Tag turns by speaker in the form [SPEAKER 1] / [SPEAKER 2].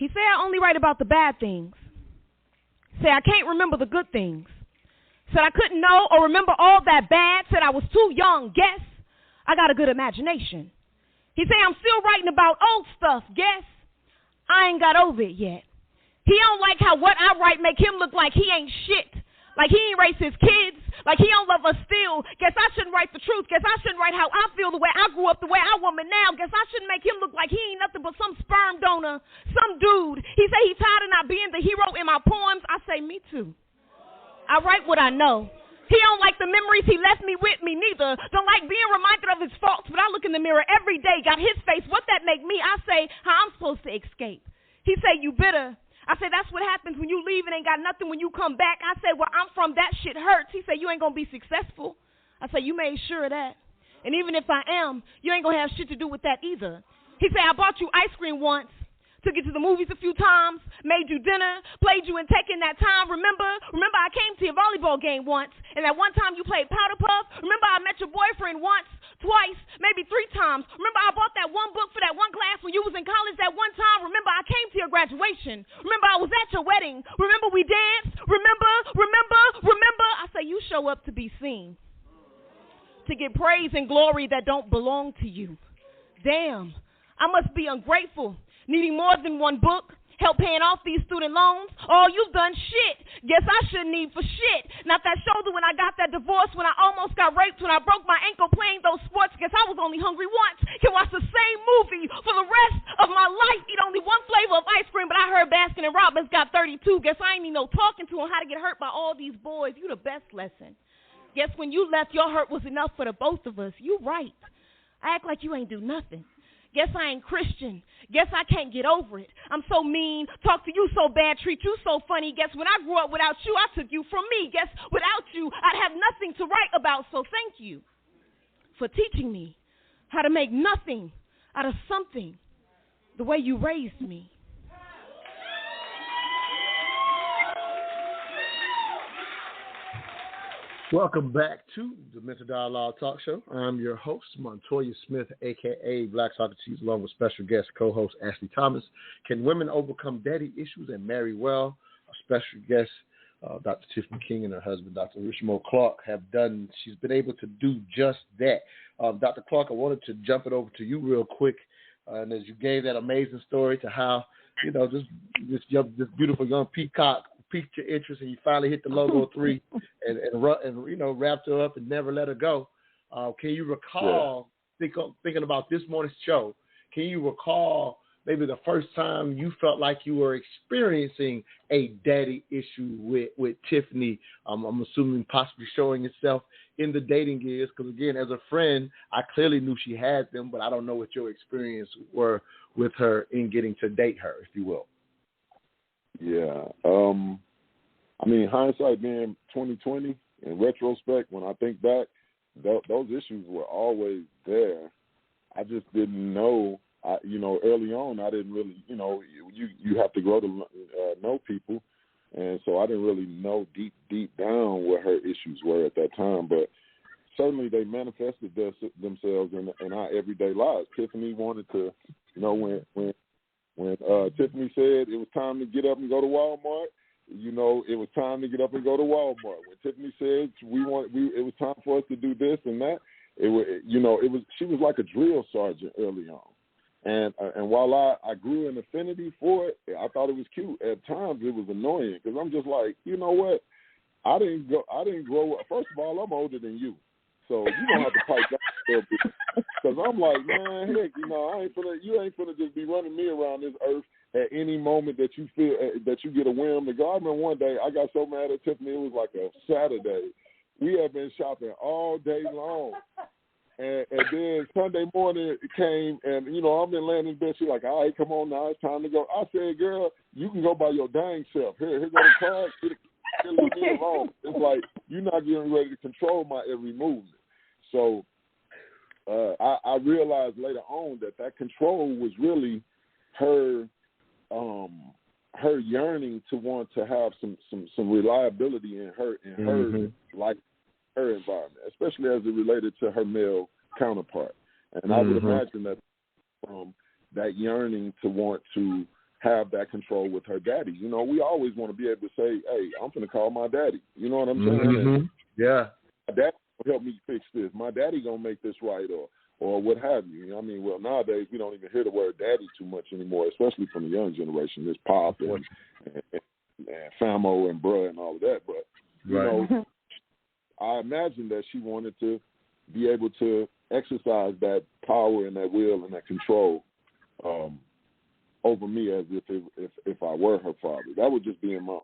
[SPEAKER 1] He said, I only write about the bad things. Said, I can't remember the good things. Said, I couldn't know or remember all that bad. Said, I was too young. Guess I got a good imagination. He said, I'm still writing about old stuff. Guess I ain't got over it yet. He don't like how what I write make him look like he ain't shit. Like he ain't raised his kids. Like he don't love us still. Guess I shouldn't write the truth. Guess I shouldn't write how I feel, the way I grew up, the way I woman now. Guess I shouldn't make him look like he ain't nothing but some sperm donor, some dude. He say he tired of not being the hero in my poems. I say, me too. I write what I know. He don't like the memories he left me with, me neither. Don't like being reminded of his faults, but I look in the mirror every day, got his face. What that make me? I say, how I'm supposed to escape. He say, you bitter. I say, that's what happens when you leave and ain't got nothing when you come back. I say, well, I'm from that shit hurts. He say, you ain't going to be successful. I say, you made sure of that. And even if I am, you ain't going to have shit to do with that either. He say, I bought you ice cream once, took you to the movies a few times, made you dinner, played you in taking that time. Remember I came to your volleyball game once, and that one time you played powder puff. Remember I met your boyfriend once, twice, maybe 3 times. Remember I bought that one book for that one class when you was in college that one time. Remember I came to your graduation. Remember I was at your wedding. Remember we danced. Remember. I say you show up to be seen, to get praise and glory that don't belong to you. Damn, I must be ungrateful, needing more than one book, help paying off these student loans. Oh, you've done shit. Guess I shouldn't need for shit. Not that shoulder when I got that divorce, when I almost got raped, when I broke my ankle playing those sports. Guess I was only hungry once. Can watch the same movie for the rest of my life. Eat only one flavor of ice cream, but I heard Baskin and Robbins got 32. Guess I ain't need no talking to on how to get hurt by all these boys. You the best lesson. Guess when you left, your hurt was enough for the both of us. You right. I act like you ain't do nothing. Guess I ain't Christian. Guess I can't get over it. I'm so mean, talk to you so bad, treat you so funny. Guess when I grew up without you, I took you from me. Guess without you, I'd have nothing to write about. So thank you for teaching me how to make nothing out of something the way you raised me.
[SPEAKER 2] Welcome back to the Mental Dialogue Talk Show. I'm your host, Montoya Smith, a.k.a. Black Socrates, along with special guest co-host Ashley Thomas. Can women overcome daddy issues and marry well? Our special guest, Dr. Tiffany King, and her husband, Dr. Richmo Clark, she's been able to do just that. Dr. Clark, I wanted to jump it over to you real quick. And as you gave that amazing story to how, this beautiful young peacock piqued your interest and you finally hit the logo 3 and wrapped her up and never let her go. Can you recall, thinking about this morning's show, can you recall maybe the first time you felt like you were experiencing a daddy issue with Tiffany? I'm assuming possibly showing itself in the dating years, because again, as a friend, I clearly knew she had them, but I don't know what your experience were with her in getting to date her, if you will.
[SPEAKER 3] Yeah. Hindsight being 2020, in retrospect, when I think back, those issues were always there. I just didn't know. Early on, I didn't really, you have to grow to know people, and so I didn't really know deep down what her issues were at that time. But certainly they manifested themselves in our everyday lives. Tiffany wanted to, when Tiffany said it was time to get up and go to Walmart, it was time to get up and go to Walmart. When Tiffany said it was time for us to do this and that, she was like a drill sergeant early on. And while I grew an affinity for it, I thought it was cute. At times it was annoying because I'm just like, you know what? I didn't grow up. First of all, I'm older than you, so you don't have to pipe down a little bit. Because I'm like, man, heck, you ain't finna just be running me around this earth at any moment that you feel that you get a whim to go. I remember one day I got so mad at Tiffany, it was like a Saturday. We had been shopping all day long. And then Sunday morning it came, and, I've been laying in bed. She's like, all right, come on now, it's time to go. I said, girl, you can go by your dang self. Here go the card. Leave me alone. It's like, you're not getting ready to control my every movement. So I realized later on that control was really her yearning to want to have some reliability in her life, her environment, especially as it related to her male counterpart. And I would imagine that from that yearning to want to have that control with her daddy. You know, we always want to be able to say, hey, I'm going to call my daddy. You know what I'm saying?
[SPEAKER 2] Mm-hmm. Yeah.
[SPEAKER 3] My daddy will help me fix this. My daddy going to make this right, or what have you. You know what I mean? Well, nowadays we don't even hear the word daddy too much anymore, especially from the young generation. It's pop and famo and bruh and all of that. But, you know, I imagine that she wanted to be able to exercise that power and that will and that control over me as if I were her father. That would just be in my